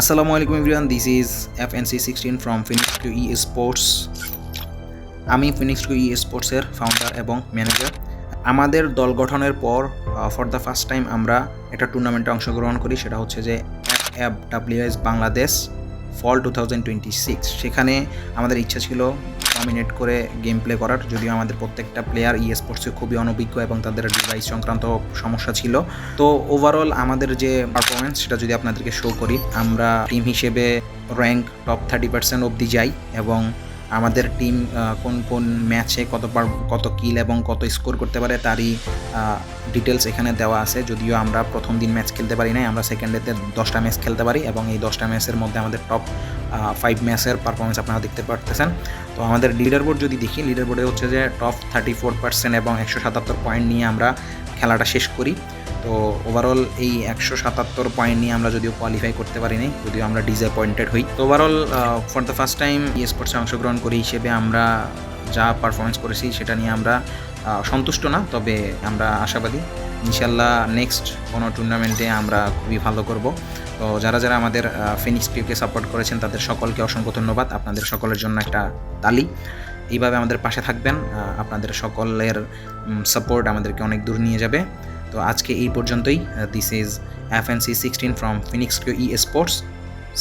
আসসালামু আলাইকুম everyone, this is FNC16 from Phoenix Q E sports. আমি ফিনিক্স কিউ ই স্পোর্টসের ফাউন্ডার এবং ম্যানেজার। আমাদের দল গঠনের পর ফর দ্য ফার্স্ট টাইম আমরা একটা টুর্নামেন্টে অংশগ্রহণ করি, সেটা হচ্ছে যে FWS বাংলাদেশ ফল 2026। সেখানে আমাদের ইচ্ছা ছিল ডমিনেট করে গেম প্লে করার, যদিও আমাদের প্রত্যেকটা প্লেয়ার ই স্পোর্টসে খুবই অনভিজ্ঞ এবং তাদের ডিভাইস সংক্রান্ত সমস্যা ছিল। তো ওভারঅল আমাদের যে পারফরমেন্স সেটা যদি আপনাদেরকে শো করি, আমরা টিম হিসেবে র্যাঙ্ক টপ 30% অবধি যাই এবং আমাদের টিম কোন কোন ম্যাচে কত কিল এবং কত স্কোর করতে পারে তারই ডিটেলস এখানে দেওয়া আছে। যদিও আমরা প্রথম দিন ম্যাচ খেলতে পারি নাই, আমরা সেকেন্ড ডেতে 10টা ম্যাচ খেলতে পারি এবং এই 10টা ম্যাচের মধ্যে আমাদের টপ 5 ম্যাচের পারফরমেন্স আপনারা দেখতে পারতেছেন। তো আমাদের লিডার বোর্ড যদি দেখি, লিডার বোর্ডে হচ্ছে যে টপ 34% এবং 177 পয়েন্ট নিয়ে আমরা খেলাটা শেষ করি। তো ওভারঅল এই 177 পয়েন্ট নিয়ে আমরা যদিও কোয়ালিফাই করতে পারিনি, যদিও আমরা ডিসঅ্যাপয়েন্টেড হই। তো overall for the first time ই স্পোর্টসে অংশগ্রহণ করি হিসেবে আমরা যা পারফরমেন্স করেছি সেটা নিয়ে আমরা সন্তুষ্ট না, তবে আমরা আশাবাদী ইনশাল্লাহ নেক্সট কোনো টুর্নামেন্টে আমরা খুবই ভালো করব। তো যারা যারা আমাদের ফিনিক্স কিউকে সাপোর্ট করেছেন তাদের সকলকে অসংখ্য ধন্যবাদ। আপনাদের সকলের জন্য একটা তালি। এইভাবে আমাদের পাশে থাকবেন, আপনাদের সকলের সাপোর্ট আমাদেরকে অনেক দূর নিয়ে যাবে। তো আজকে এই পর্যন্তই। This is FNC16 from Phoenix Q E sports,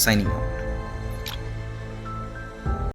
signing out.